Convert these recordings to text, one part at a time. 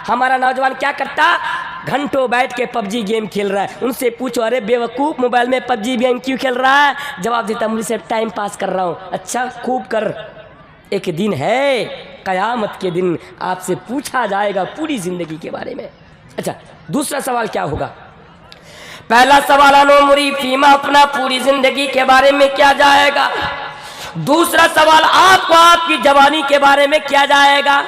ہمارا نوجوان کیا کرتا؟ گھنٹوں بیٹھ کے پب جی گیم کھیل رہا ہے. ان سے پوچھو ارے بیوقوف موبائل میں پب جی گیم کیوں کھیل رہا ہے؟ جواب دیتا مجھے سے ٹائم پاس کر رہا ہوں. اچھا خوب کر، ایک دن ہے قیامت کے دن آپ سے پوچھا جائے گا پوری زندگی کے بارے میں. اچھا دوسرا سوال کیا ہوگا؟ پہلا سوال انومری فیما، اپنا پوری زندگی کے بارے میں کیا جائے گا. دوسرا سوال آپ کو آپ کی جوانی کے بارے میں کیا جائے گا.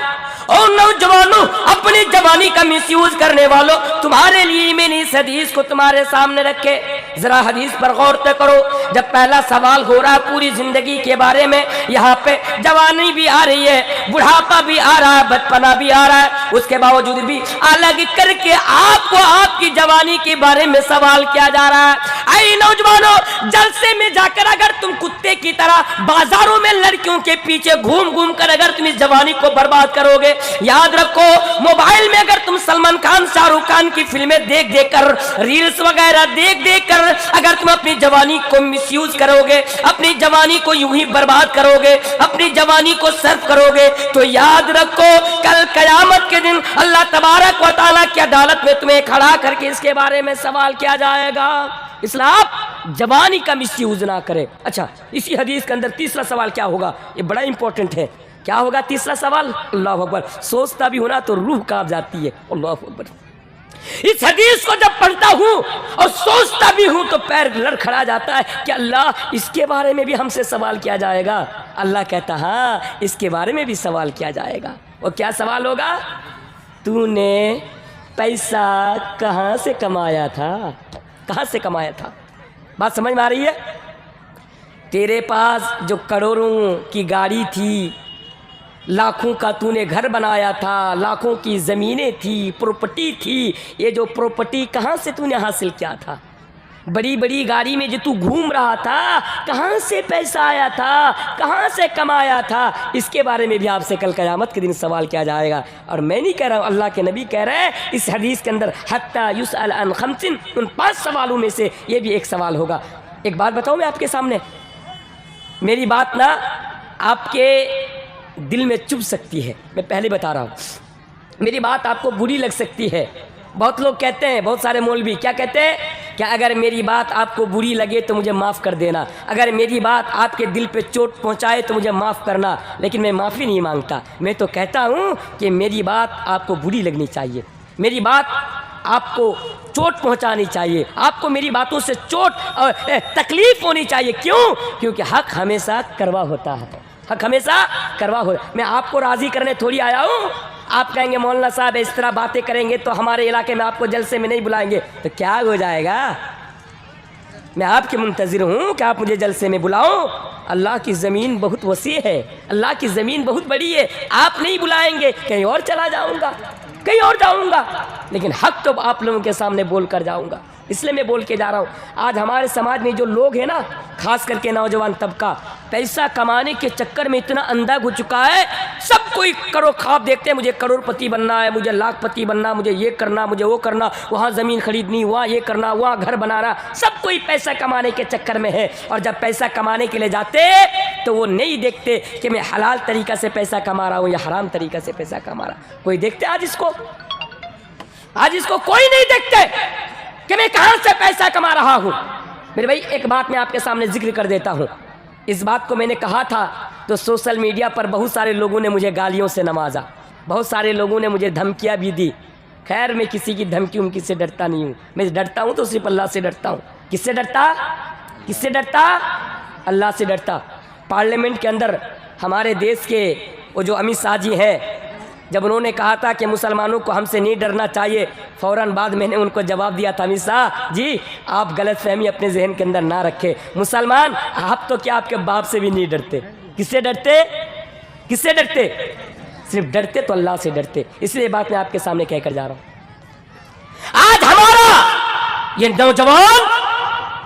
اور نوجوانوں اپنی جوانی کا مس یوز کرنے والوں، تمہارے لیے میں نے اس حدیث کو تمہارے سامنے رکھے، ذرا حدیث پر غور کرو. جب پہلا سوال ہو رہا ہے پوری زندگی کے بارے میں، یہاں پہ جوانی بھی آ رہی ہے، بڑھاپا بھی آ رہا ہے، بچپنا بھی آ رہا ہے، اس کے باوجود بھی الگ کر کے آپ کو آپ کی جوانی کے بارے میں سوال کیا جا رہا ہے. اے نوجوانوں، جلسے میں جا کر اگر تم کتے کی طرح بازاروں میں لڑکیوں کے پیچھے گھوم گھوم کر اگر تم اس جوانی کو برباد کرو گے، یاد رکھو موبائل میں اگر تم سلمان خان شاہ رخ خان کی فلمیں دیکھ دیکھ کر، ریلز وغیرہ دیکھ دیکھ کر اگر تم اپنی جوانی کو مس یوز کرو گے، اپنی جوانی کو یوں ہی برباد کرو گے، اپنی جوانی کو صرف کرو گے، تو یاد رکھو کل قیامت کے دن اللہ تبارک و تعالیٰ کی عدالت میں تمہیں کھڑا کر کے اس کے بارے میں سوال کیا جائے گا. اس لیے آپ جوانی کا مس یوز نہ کریں. اچھا اسی حدیث کے اندر تیسرا سوال کیا ہوگا؟ یہ بڑا امپورٹنٹ ہے. کیا ہوگا تیسرا سوال؟ اللہ اکبر، سوچتا بھی ہونا تو روح کانپ جاتی ہے. اللہ اکبر، اس حدیث کو جب پڑھتا ہوں اور سوچتا بھی ہوں تو پیر لڑکھڑا جاتا ہے کہ اللہ اس کے بارے میں بھی ہم سے سوال کیا جائے گا. اللہ کہتا ہاں اس کے بارے میں بھی سوال کیا جائے گا. اور کیا سوال ہوگا؟ تو نے پیسہ کہاں سے کمایا تھا؟ کہاں سے کمایا تھا؟ بات سمجھ میں آ رہی ہے؟ تیرے پاس جو کروڑوں کی گاڑی تھی، لاکھوں کا تو نے گھر بنایا تھا، لاکھوں کی زمینیں تھی، پراپرٹی تھی، یہ جو پراپرٹی کہاں سے تو نے حاصل کیا تھا؟ بڑی بڑی گاڑی میں جو تو گھوم رہا تھا، کہاں سے پیسہ آیا تھا؟ کہاں سے کمایا تھا؟ اس کے بارے میں بھی آپ سے کل قیامت کے دن سوال کیا جائے گا. اور میں نہیں کہہ رہا ہوں، اللہ کے نبی کہہ رہے ہیں اس حدیث کے اندر حتی یسأل عن خمس، ان 5 سوالوں میں سے یہ بھی ایک سوال ہوگا. ایک بات بتاؤں میں آپ کے سامنے، میری بات نا آپ کے دل میں چبھ سکتی ہے، میں پہلے بتا رہا ہوں، میری بات آپ کو بری لگ سکتی ہے. بہت لوگ کہتے ہیں، بہت سارے مولوی کیا کہتے ہیں کہ اگر میری بات آپ کو بری لگے تو مجھے معاف کر دینا، اگر میری بات آپ کے دل پہ چوٹ پہنچائے تو مجھے معاف کرنا. لیکن میں معافی نہیں مانگتا، میں تو کہتا ہوں کہ میری بات آپ کو بری لگنی چاہیے، میری بات آپ کو چوٹ پہنچانی چاہیے، آپ کو میری باتوں سے چوٹ اور تکلیف ہونی چاہیے. کیوں؟ کیونکہ حق ہمیشہ کروا ہوتا ہے، حق ہمیشہ کروا ہوتا ہے. میں آپ کو راضی کرنے تھوڑی آیا ہوں. آپ کہیں گے مولانا صاحب اس طرح باتیں کریں گے تو ہمارے علاقے میں آپ کو جلسے میں نہیں بلائیں گے، تو کیا ہو جائے گا؟ میں آپ کے منتظر ہوں کہ آپ مجھے جلسے میں بلاؤ. اللہ کی زمین بہت وسیع ہے، اللہ کی زمین بہت بڑی ہے، آپ نہیں بلائیں گے کہیں اور چلا جاؤں گا، کہیں اور جاؤں گا، لیکن حق تو آپ لوگوں کے سامنے بول کر جاؤں گا. اس لیے میں بول کے جا رہا ہوں. آج ہمارے سماج میں جو لوگ ہیں نا، خاص کر کے نوجوان طبقہ، پیسہ کمانے کے چکر میں اتنا اندھا ہو چکا ہے. سب کوئی کرو خواب دیکھتے ہیں، مجھے کروڑ پتی بننا ہے، مجھے لاکھ پتی بننا، مجھے یہ کرنا، مجھے وہ کرنا، وہاں زمین خریدنی، وہاں یہ کرنا، وہاں گھر بنانا. سب کوئی پیسہ کمانے کے چکر میں ہے. اور جب پیسہ کمانے کے لیے جاتے تو وہ نہیں دیکھتے کہ میں حلال طریقہ سے پیسہ کما رہا ہوں یا حرام طریقہ سے پیسہ کما رہا ہوں. کوئی دیکھتے آج اس کو؟ آج اس کو کوئی نہیں دیکھتے کہ میں کہاں سے پیسہ کما رہا ہوں. میرے بھائی ایک بات میں آپ کے سامنے ذکر کر دیتا ہوں. اس بات کو میں نے کہا تھا تو سوشل میڈیا پر بہت سارے لوگوں نے مجھے گالیوں سے نوازا، بہت سارے لوگوں نے مجھے دھمکیاں بھی دی. خیر میں کسی کی دھمکی ان کی سے ڈرتا نہیں ہوں. میں ڈرتا ہوں تو صرف اللہ سے ڈرتا ہوں. کس سے ڈرتا؟ کس سے ڈرتا؟ اللہ سے ڈرتا. پارلیمنٹ کے اندر ہمارے دیش کے وہ جو امت شاہ جی ہیں، جب انہوں نے کہا تھا کہ مسلمانوں کو ہم سے نہیں ڈرنا چاہیے، فوراً بعد میں نے ان کو جواب دیا تھا، امت شاہ جی آپ غلط فہمی اپنے ذہن کے اندر نہ رکھیں، مسلمان آپ تو کیا آپ کے باپ سے بھی نہیں ڈرتے. کس سے ڈرتے؟ کس سے ڈرتے؟ صرف ڈرتے تو اللہ سے ڈرتے. اس لیے بات میں آپ کے سامنے کہہ کر جا رہا ہوں. آج ہمارا یہ نوجوان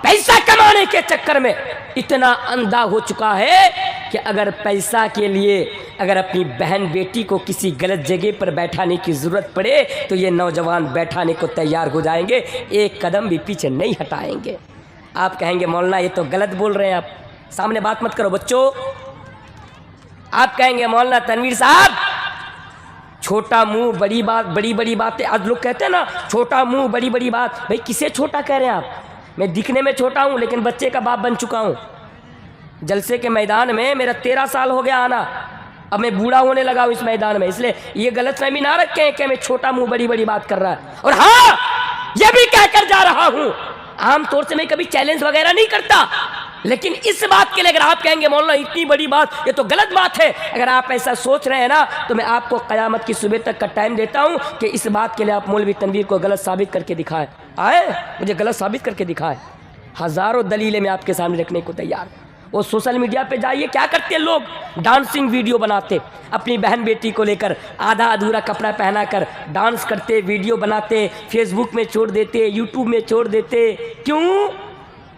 پیسہ کمانے کے چکر میں اتنا اندھا ہو چکا ہے کہ اگر پیسہ کے لیے اگر اپنی بہن بیٹی کو کسی غلط جگہ پر بیٹھانے کی ضرورت پڑے تو یہ نوجوان بیٹھانے کو تیار ہو جائیں گے، ایک قدم بھی پیچھے نہیں ہٹائیں گے. آپ کہیں گے مولانا یہ تو غلط بول رہے ہیں، آپ سامنے بات مت کرو بچوں. آپ کہیں گے مولانا تنویر صاحب چھوٹا منہ بڑی بات، بڑی بڑی باتیں. آج لوگ کہتے ہیں نا چھوٹا منہ بڑی بڑی بات. بھائی کسے چھوٹا کہہ رہے ہیں آپ؟ میں دکھنے میں چھوٹا ہوں لیکن بچے کا باپ بن چکا ہوں. جلسے کے میدان میں میرا 13 سال ہو گیا آنا، اب میں بوڑھا ہونے لگا ہوں اس میدان میں. اس لیے یہ غلط فہمی نہ رکھیں کہ میں چھوٹا منہ بڑی بڑی بات کر رہا ہے. اور ہاں یہ بھی کہہ کر جا رہا ہوں، عام طور سے میں کبھی چیلنج وغیرہ نہیں کرتا، لیکن اس بات کے لیے اگر آپ کہیں گے مولانا اتنی بڑی بات، یہ تو غلط بات ہے. اگر آپ ایسا سوچ رہے ہیں نا تو میں آپ کو قیامت کی صبح تک کا ٹائم دیتا ہوں کہ اس بات کے لیے آپ مولوی تنویر کو غلط ثابت کر کے دکھائیں. آئے مجھے غلط ثابت کر کے دکھائیں. ہزاروں دلیلیں میں آپ کے سامنے رکھنے کو تیار ہوں. وہ سوشل میڈیا پہ جائیے، کیا کرتے ہیں لوگ؟ ڈانسنگ ویڈیو بناتے، اپنی بہن بیٹی کو لے کر آدھا ادھورا کپڑا پہنا کر ڈانس کرتے، ویڈیو بناتے، فیس بک میں چھوڑ دیتے، یوٹیوب میں چھوڑ دیتے. کیوں؟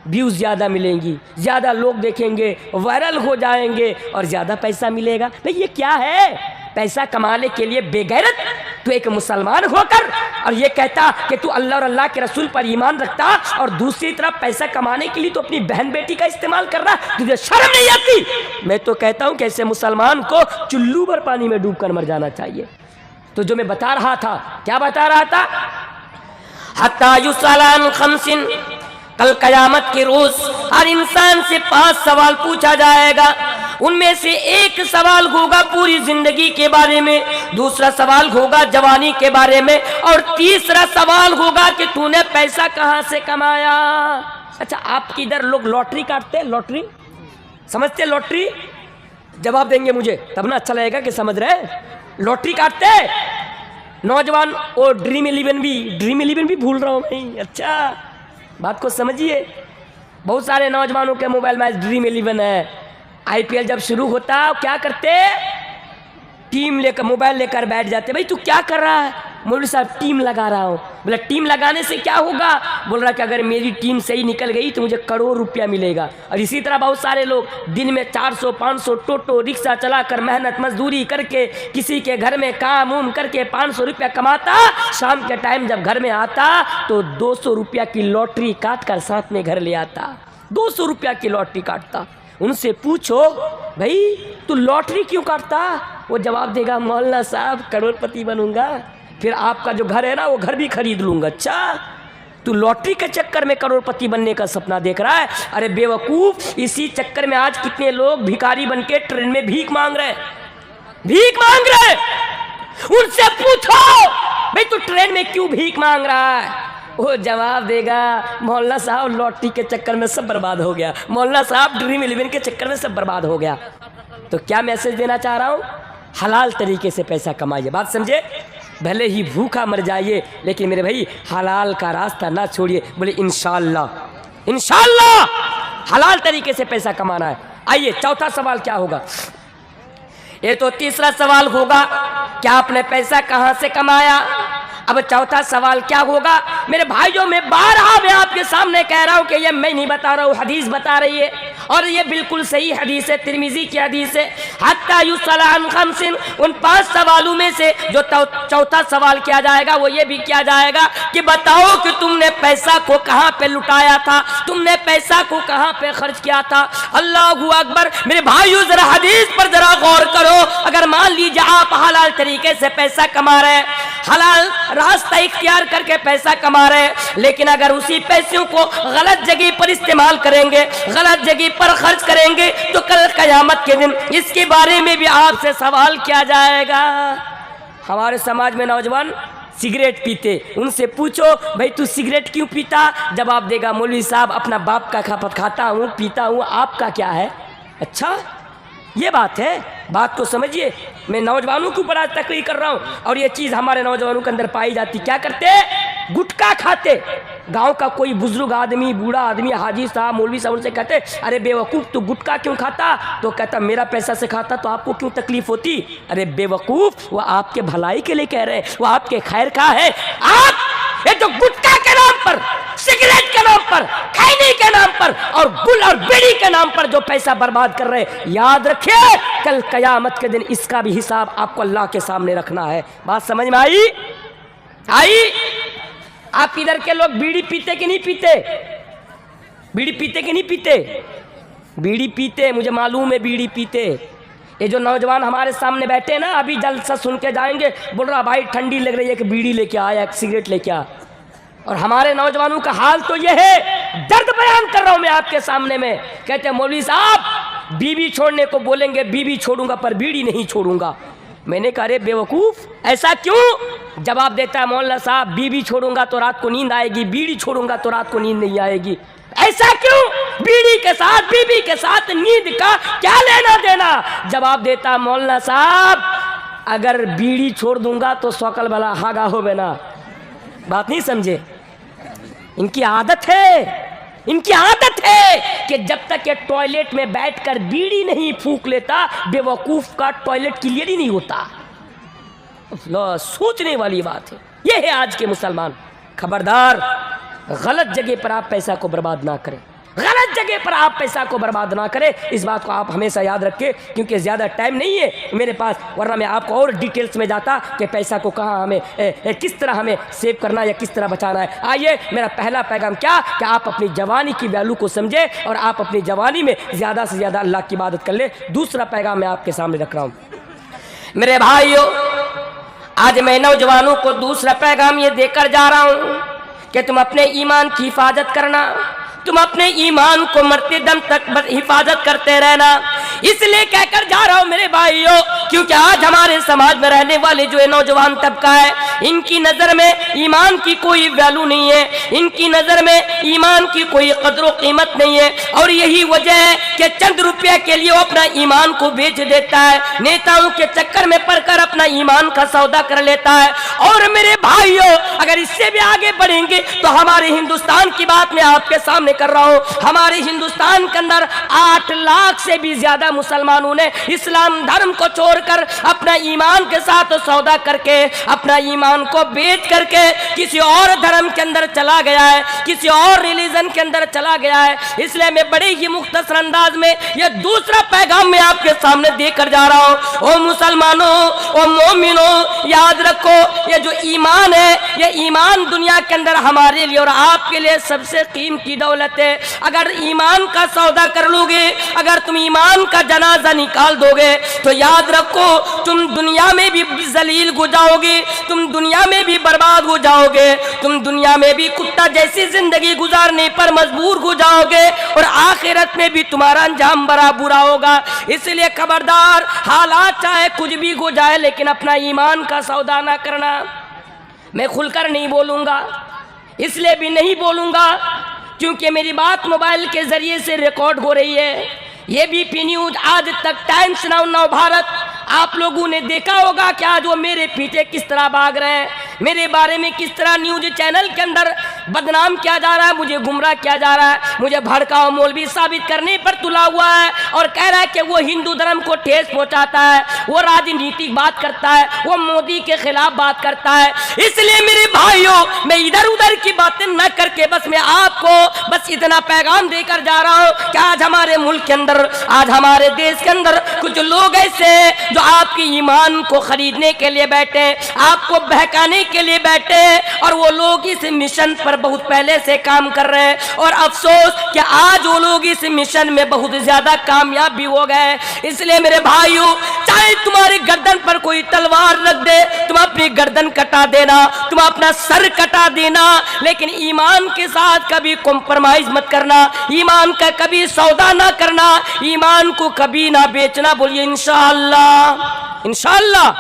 ویوز زیادہ ملیں گی، زیادہ لوگ دیکھیں گے، وائرل ہو جائیں گے اور زیادہ پیسہ ملے گا. بھئی یہ کیا ہے؟ پیسہ کمانے کے لیے بے غیرت تو ایک مسلمان ہو کر اور یہ کہتا کہ تو اللہ اور اللہ کے رسول پر ایمان رکھتا، اور دوسری طرف پیسہ کمانے کے لیے تو اپنی بہن بیٹی کا استعمال کر رہا ہے. تجھے شرم نہیں آتی؟ میں تو کہتا ہوں کہ ایسے مسلمان کو چلو بھر پانی میں ڈوب کر مر جانا چاہیے. تو جو میں بتا رہا تھا، کیا بتا رہا تھا؟ حتی یسأل عن خمس، کل قیامت کے روز ہر انسان سے 5 سوال پوچھا جائے گا. ان میں سے ایک سوال ہوگا پوری زندگی کے بارے میں، دوسرا سوال ہوگا جوانی کے بارے میں، اور تیسرا سوال ہوگا کہ تو نے پیسہ کہاں سے کمایا. اچھا آپ کی ادھر لوگ لاٹری کاٹتے ہیں؟ لاٹری سمجھتے ہیں؟ لاٹری جواب دیں گے مجھے تب نا اچھا لگے گا کہ سمجھ رہے ہیں. لاٹری کاٹتے ہیں نوجوان. اور ڈریم 11 بھی بھول رہا ہوں میں. اچھا بات کو سمجھیے. بہت سارے نوجوانوں کے موبائل میں ڈریم 11 ہے. IPL جب شروع ہوتا کیا کرتے؟ ٹیم لے کر موبائل لے کر بیٹھ جاتے. بھائی تو کیا کر رہا ہے؟ مولوی صاحب ٹیم لگا رہا ہوں. بولا ٹیم لگانے سے کیا ہوگا؟ بول رہا کہ اگر میری ٹیم صحیح نکل گئی تو مجھے کروڑ روپیہ ملے گا. اور اسی طرح بہت سارے لوگ دن میں 400 500 ٹوٹو رکشہ چلا کر محنت مزدوری کر کے کسی کے گھر میں کام کر کے 500 روپیہ کماتا، شام کے ٹائم جب گھر میں آتا تو 200 روپیہ کی لاٹری کاٹ کر ساتھ میں گھر لے آتا. 200 روپیہ کی لاٹری کاٹتا. ان سے پوچھو بھائی تو لاٹری کیوں کاٹتا؟ وہ جواب دے گا مولانا صاحب کروڑ پتی بنوں گا، پھر آپ کا جو گھر ہے نا وہ گھر بھی خرید لوں گا. اچھا تو لاٹری کے چکر میں کروڑ پتی بننے کا سپنا دیکھ رہا ہے؟ ارے بے وقوف، اسی چکر میں آج کتنے لوگ بھکاری بن کے ٹرین میں بھیک مانگ رہے ہیں. ان سے پوچھو بھائی تو ٹرین میں کیوں بھیک مانگ رہا ہے؟ وہ جواب دے گا مولانا صاحب لاٹری کے چکر میں سب برباد ہو گیا، مولانا صاحب ڈریم 11 کے چکر میں سب برباد ہو گیا. تو کیا میسج دینا چاہ رہا ہوں؟ حلال طریقے سے پیسہ کمائیے. بات سمجھے؟ بھلے ہی بھوکا مر جائیے لیکن میرے بھائی حلال کا راستہ نہ چھوڑیے. بولے انشاءاللہ حلال طریقے سے پیسہ کمانا ہے. آئیے چوتھا سوال کیا ہوگا؟ یہ تو تیسرا سوال ہوگا کہ آپ نے پیسہ کہاں سے کمایا. اب چوتھا سوال کیا ہوگا؟ میرے بھائیوں میں بارہا میں آپ کے سامنے کہہ رہا ہوں کہ یہ میں نہیں بتا رہا ہوں، حدیث بتا رہی ہے، اور یہ بالکل صحیح حدیث ہے، ترمذی کی حدیث ہے. حتی یسأل عن خمس، ان 5 سوالوں میں سے جو چوتھا سوال کیا جائے گا وہ یہ بھی کیا جائے گا کہ بتاؤ کہ تم نے پیسہ کو کہاں پہ لٹایا تھا، تم نے پیسہ کو کہاں پہ خرچ کیا تھا. اللہ اکبر. میرے بھائیوں ذرا حدیث پر ذرا غور کرو. اگر مان لیجیے آپ حلال طریقے سے پیسہ کما رہے ہیں، حلال راستہ اختیار کر کے پیسہ کما رہے ہیں، لیکن اگر اسی پیسوں کو غلط جگہ پر استعمال کریں گے، غلط جگہ پر خرچ کریں گے، تو کل قیامت کے دن اس کے بارے میں بھی آپ سے سوال کیا جائے گا. ہمارے سماج میں نوجوان سگریٹ پیتے، ان سے پوچھو بھائی تو سگریٹ کیوں پیتا؟ جواب دے گا مولوی صاحب اپنا باپ کا کھپت کھاتا ہوں پیتا ہوں، آپ کا کیا ہے؟ اچھا یہ بات ہے. بات کو سمجھیے. میں نوجوانوں کے اوپر آج تقریر کر رہا ہوں اور یہ چیز ہمارے نوجوانوں کے اندر پائی جاتی. کیا کرتے؟ گٹکا کھاتے. گاؤں کا کوئی بزرگ آدمی، بوڑھا آدمی، حاجی صاحب، مولوی صاحب ان سے کہتے ارے بے وقوف تو گٹکا کیوں کھاتا؟ تو کہتا میرا پیسہ سے کھاتا تو آپ کو کیوں تکلیف ہوتی؟ ارے بے وقوف، وہ آپ کے بھلائی کے لیے کہہ رہے ہیں، وہ آپ کے خیر کا ہے. آپ یہ جو گٹکا کے نام پر، سگریٹ کے نام پر، کھینے کے نام پر اور گل اور بیڑی کے نام پر جو پیسہ برباد کر رہے ہیں، یاد رکھیے کل قیامت کے دن اس کا بھی حساب آپ کو اللہ کے سامنے رکھنا ہے. بات سمجھ میں آئی؟ آپ ادھر کے لوگ بیڑی پیتے کہ نہیں پیتے؟ بیڑی پیتے کہ نہیں پیتے؟ بیڑی پیتے، مجھے معلوم ہے بیڑی پیتے. یہ جو نوجوان ہمارے سامنے بیٹھے نا ابھی جلسہ سن کے جائیں گے، بول رہا بھائی ٹھنڈی لگ رہی ہے کہ بیڑی لے کے آیا ایک سگریٹ لے کے آ، اور ہمارے نوجوانوں کا حال تو یہ ہے، درد بیان کر رہا ہوں میں آپ کے سامنے میں، کہتے ہیں مولوی صاحب بیوی چھوڑنے کو بولیں گے بیوی چھوڑوں گا پر بیڑی نہیں چھوڑوں گا۔ میں نے کہا رے بیوقوف ایسا کیوں؟ جواب دیتا ہے مولانا صاحب بیوی چھوڑوں گا تو رات کو نیند آئے گی، بیڑی چھوڑوں گا تو رات کو نیند نہیں آئے گی۔ ایسا کیوں؟ بیڑی کے ساتھ بیوی کے ساتھ نیند کا کیا لینا دینا؟ جواب دیتا مولانا صاحب اگر بیڑی چھوڑ دوں گا تو سوکل بلا ہاگا ہو بینا۔ بات نہیں سمجھے؟ ان کی عادت ہے، ان کی عادت ہے کہ جب تک یہ ٹوائلٹ میں بیٹھ کر بیڑی نہیں پھونک لیتا بے وقوف کا ٹوائلٹ کلیئر ہی نہیں ہوتا۔ سوچنے والی بات ہے، یہ ہے آج کے مسلمان۔ خبردار غلط جگہ پر آپ پیسہ کو برباد نہ کریں، غلط جگہ پر آپ پیسہ کو برباد نہ کریں، اس بات کو آپ ہمیشہ یاد رکھیں، کیونکہ زیادہ ٹائم نہیں ہے میرے پاس، ورنہ میں آپ کو اور ڈیٹیلز میں جاتا کہ پیسہ کو کہاں ہمیں کس طرح ہمیں سیو کرنا ہے یا کس طرح بچانا ہے۔ آئیے میرا پہلا پیغام کیا کہ آپ اپنی جوانی کی ویلو کو سمجھیں اور آپ اپنی جوانی میں زیادہ سے زیادہ اللہ کی عبادت کر لیں۔ دوسرا پیغام میں آپ کے سامنے رکھ رہا ہوں میرے بھائیو، آج میں نوجوانوں کو دوسرا پیغام یہ دے کر جا رہا ہوں کہ تم اپنے ایمان کی حفاظت کرنا، تم اپنے ایمان کو مرتے دم تک حفاظت کرتے رہنا۔ اس لیے کہہ کر جا رہا ہوں میرے بھائیوں، کیونکہ آج ہمارے سماج میں رہنے والے جو نوجوان طبقہ ہے ان کی نظر میں ایمان کی کوئی ویلو نہیں ہے، ان کی نظر میں ایمان کی کوئی قدر و قیمت نہیں ہے، اور یہی وجہ ہے کہ چند روپیہ کے لیے وہ اپنا ایمان کو بیچ دیتا ہے، نیتاؤں کے چکر میں پڑ کر اپنا ایمان کا سودا کر لیتا ہے۔ اور میرے بھائیوں اگر اس سے بھی آگے بڑھیں گے تو ہمارے ہندوستان کی بات میں آپ کے سامنے کر رہا ہوں، ہمارے ہندوستان کے اندر 8 لاکھ سے بھی زیادہ مسلمانوں نے اسلام دھرم کو چھوڑ کر اپنا ایمان کے ساتھ سودا کر کے اپنا ایمان کو بیچ کر کے کسی اور دھرم کے اندر چلا گیا ہے، کسی اور ریلیجن کے اندر چلا گیا ہے۔ اس لیے میں بڑے ہی مختصر انداز میں یہ دوسرا پیغام میں آپ کے سامنے دے کر جا رہا ہوں۔ او مسلمانوں، او مومنوں، یاد رکھو یہ جو ایمان ہے یہ ایمان دنیا کے اندر ہمارے لیے اور آپ کے لیے سب سے قیمتی دولت ہے۔ اگر ایمان کا سودا کر لو گے، اگر تم ایمان کا جنازہ نکال دو گے تو یاد رکھو تم دنیا میں بھی ذلیل ہو جاؤ گے، تم دنیا میں بھی برباد ہو جاؤ گے، تم دنیا میں بھی کتا جیسی زندگی گزارنے پر مجبور ہو جاؤ گے، اور آخرت میں بھی تمہارا انجام بڑا برا ہوگا۔ اس لیے خبردار، حالات چاہے کچھ بھی ہو جائے لیکن اپنا ایمان کا سودا نہ کرنا۔ میں کھل کر نہیں بولوں گا، اس لیے بھی نہیں بولوں گا کیونکہ میری بات موبائل کے ذریعے سے ریکارڈ ہو رہی ہے۔ یہ بی پی نیوز، آج تک ٹائمس ناؤ، نو بھارت، آپ لوگوں نے دیکھا ہوگا کہ آج وہ میرے پیچھے کس طرح بھاگ رہے ہیں، میرے بارے میں کس طرح نیوز چینل کے اندر بدنام کیا جا رہا ہے، مجھے گمراہ کیا جا رہا ہے، مجھے بھڑکاؤ مولوی ثابت کرنے پر تلا ہوا ہے اور کہہ رہا ہے کہ وہ ہندو دھرم کو ٹھیس پہنچاتا ہے، وہ راجنیتک بات کرتا ہے، وہ مودی کے خلاف بات کرتا ہے۔ اس لیے میرے بھائیوں میں ادھر ادھر کی باتیں نہ کر کے بس میں آپ کو بس اتنا پیغام دے کر جا رہا ہوں کہ آج ہمارے ملک کے اندر، آج ہمارے دیش کے اندر کچھ لوگ ایسے ہیں جو آپ کی ایمان کو خریدنے کے لیے بیٹھے، آپ کو بہکانے کے لیے بیٹھے، اور وہ لوگ اس مشن پر بہت پہلے سے کام کر رہے ہیں، اور افسوس کہ آج وہ لوگ اس مشن میں بہت زیادہ کامیاب بھی ہو گئے۔ اس لیے میرے بھائیوں چاہے تمہاری گردن پر کوئی تلوار رکھ دے، تم اپنی گردن کٹا دینا، تم اپنا سر کٹا دینا، لیکن ایمان کے ساتھ کبھی کمپرمائز مت کرنا، ایمان کا کبھی سودا نہ کرنا، ایمان کو کبھی نہ بیچنا۔ بولیے انشاءاللہ، انشاءاللہ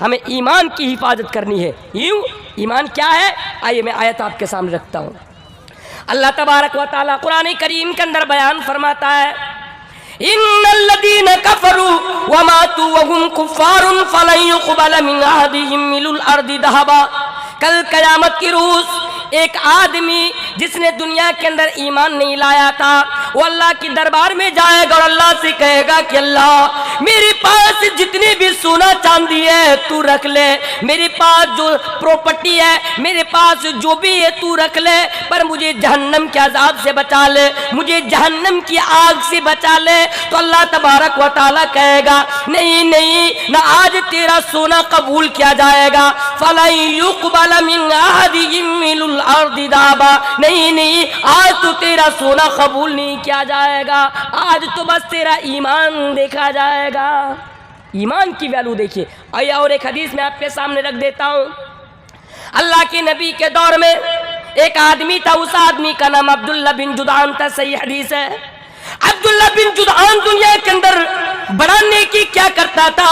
ہمیں ایمان کی حفاظت کرنی ہے۔ یوں ایمان کیا ہے؟ آئیے میں آیت آپ کے سامنے رکھتا ہوں۔ اللہ تبارک و تعالیٰ قرآن کریم کے اندر بیان فرماتا ہے ان الذين كفروا وماتوا وهم كفار فلن يقبل من احدهم ملء الارض ذهبا۔ کل قیامت کی روز ایک آدمی جس نے دنیا کے اندر ایمان نہیں لایا تھا وہ اللہ کی دربار میں جائے گا اور اللہ سے کہے گا کہ اللہ میرے پاس جتنی بھی سونا چاندی ہے تو رکھ لے، میرے پاس جو پراپرٹی ہے، میرے پاس جو بھی ہے تو رکھ لے، پر مجھے جہنم کے عذاب سے بچا لے، مجھے جہنم کی آگ سے بچا لے۔ تو اللہ تبارک و تعالیٰ کہے گا نہیں نہیں، نہ آج تیرا سونا قبول کیا جائے گا، فَلَن يُقْبَلَ مِنْ أَحَدِهِم مِّلُّ الْأَرْضِ ذَهَبًا۔ نہیں نہیں، آج تو تیرا سونا قبول نہیں کیا جائے گا، آج تو بس تیرا ایمان دیکھا جائے گا۔ ایمان کی ویلو دیکھیے. اور ایک حدیث میں آپ کے سامنے رکھ دیتا ہوں. اللہ کے نبی کے دور میں ایک آدمی تھا, اس آدمی کا نام عبداللہ بن جدعان تھا. صحیح حدیث ہے. عبداللہ بن جدعان دنیا کے اندر بڑا نیکی کیا کرتا تھا,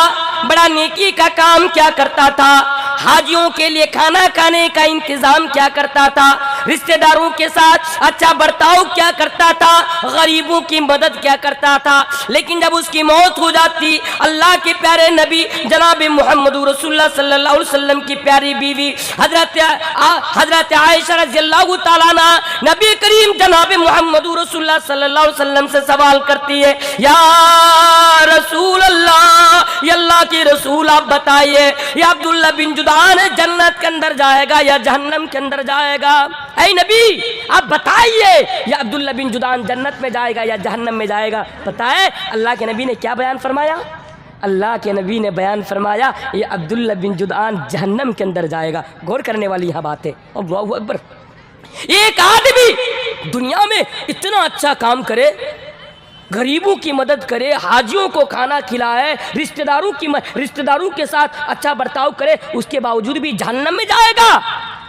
بڑا نیکی کا کام کیا کرتا تھا. حاجیوں کے لیے کھانا کھانے کا انتظام کیا کرتا تھا, رشتہ داروں کے ساتھ اچھا برتاؤ کیا کرتا تھا, غریبوں کی مدد کیا کرتا تھا. لیکن جب اس کی موت ہو جاتی, اللہ کے پیارے نبی جناب محمد رسول اللہ صلی اللہ علیہ وسلم کی پیاری بیوی حضرت عائشہ رضی اللہ تعالیٰ عنہ نبی کریم جناب محمد رسول اللہ صلی اللہ علیہ وسلم سے سوال کرتی ہے, یا رسول اللہ, یا اللہ کی رسول آپ بتائیے, یا عبداللہ بن جدعان جنت کے اندر جائے گا یا جہنم کے اندر جائے گا؟ اے نبی آپ بتائیے, یا عبداللہ بن جدعان جنت میں جائے گا یا جہنم میں جائے گا؟ بتائیں. اللہ کے نبی نے کیا بیان فرمایا؟ اللہ کے نبی نے بیان فرمایا یہ عبداللہ بن جدعان جہنم کے اندر جائے گا. غور کرنے والی یہاں بات ہے. اللہ اکبر. ایک آدمی دنیا میں اتنا اچھا کام کرے, غریبوں کی مدد کرے, حاجیوں کو کھانا کھلائے, رشتہ داروں کے ساتھ اچھا برتاؤ کرے, اس کے باوجود بھی جہنم میں جائے گا؟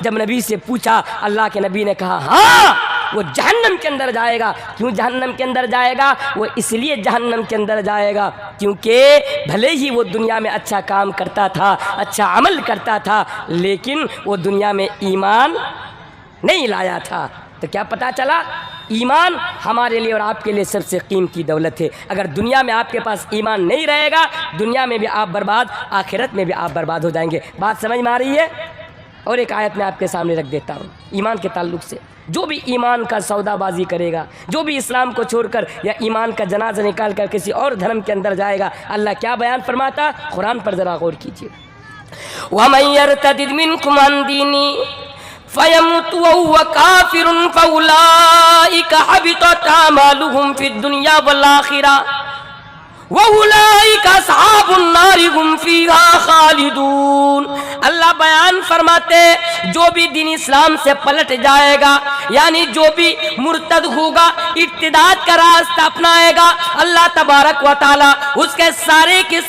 جب نبی سے پوچھا, اللہ کے نبی نے کہا ہاں وہ جہنم کے اندر جائے گا. کیوں جہنم کے اندر جائے گا؟ وہ اس لیے جہنم کے اندر جائے گا کیونکہ بھلے ہی وہ دنیا میں اچھا کام کرتا تھا, اچھا عمل کرتا تھا, لیکن وہ دنیا میں ایمان نہیں لایا تھا. تو کیا پتا چلا؟ ایمان ہمارے لیے اور آپ کے لیے سب سے قیمتی دولت ہے. اگر دنیا میں آپ کے پاس ایمان نہیں رہے گا, دنیا میں بھی آپ برباد, آخرت میں بھی آپ برباد ہو جائیں گے. بات سمجھ میں آ رہی ہے؟ اور ایک آیت میں آپ کے سامنے رکھ دیتا ہوں ایمان کے تعلق سے. جو بھی ایمان کا سودا بازی کرے گا, جو بھی اسلام کو چھوڑ کر یا ایمان کا جنازہ نکال کر کسی اور دھرم کے اندر جائے گا, اللہ کیا بیان فرماتا؟ قرآن پر ذرا غور کیجیے. وَمَن يَرْتَدِدْ مِنْكُمْ عَنْ دِينِهِ فَيَمُتْ وَهُوَ كَافِرٌ فَأُولَٰئِكَ حَبِطَتْ أَعْمَالُهُمْ فِي الدُّنْيَا وَالْآخِرَةِ وَأُولَٰئِكَ أَصْحَابُ النَّارِ هُمْ فِيهَا خَالِدُونَ. اللہ بیان فرماتے جو بھی دین اسلام سے پلٹ جائے گا, یعنی جو بھی مرتد ہوگا, ارتداد کا راستہ اپنائے گا, اللہ تبارک و تعالی اس کے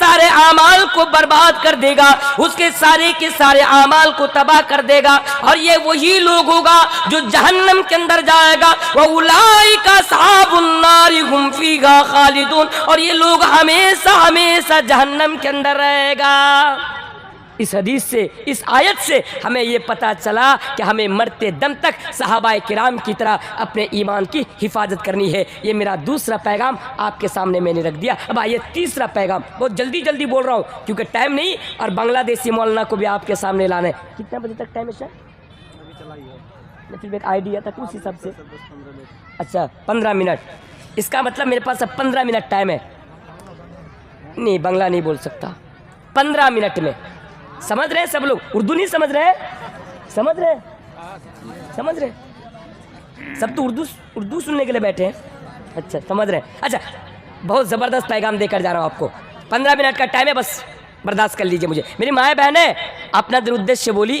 سارے اعمال کو برباد کر دے گا, اس کے سارے اعمال کو تباہ کر دے گا, اور یہ وہی لوگ ہوگا جو جہنم کے اندر جائے گا. وَأُولَٰئِكَ أَصْحَابُ النَّارِ هُمْ فِيهَا خَالِدُونَ. اور یہ لوگ ہمیشہ جہنم کے اندر رہے گا. اس حدیث سے, اس آیت سے ہمیں یہ پتہ چلا کہ ہمیں مرتے دم تک صحابہ کرام کی طرح اپنے ایمان کی حفاظت کرنی ہے. یہ میرا دوسرا پیغام آپ کے سامنے میں نے رکھ دیا. اب آئیے تیسرا پیغام. بہت جلدی بول رہا ہوں کیونکہ ٹائم نہیں, اور بنگلہ دیشی مولانا کو بھی آپ کے سامنے لانا ہے. کتنا بجے تک ٹائم ہے سر؟ مطلب ایک آئیڈیا تھا اس حساب سے. اچھا 15 منٹ. اس کا مطلب میرے پاس اب 15 منٹ ٹائم ہے. نہیں بنگلہ نہیں بول سکتا. 15 منٹ میں سمجھ رہے ہیں سب لوگ؟ اردو نہیں سمجھ رہے؟ سمجھ رہے سب تو اردو سننے کے لیے بیٹھے ہیں. اچھا سمجھ رہے ہیں. اچھا بہت زبردست پیغام دے کر جا رہا ہوں آپ کو. 15 منٹ کا ٹائم ہے, بس برداشت کر لیجئے مجھے. میری مائیں بہنیں আপনাদের উদ্দেশ্যে বলি,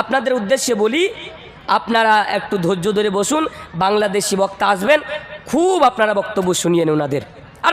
আপনাদের উদ্দেশ্যে বলি আপনারা একটু ধৈর্য ধরে বসুন. বাংলাদেশি বক্তা আসবেন, খুব আপনারা বক্তব্য শুনিয়ে ওনাদের, আর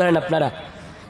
ধরেন আপনারা.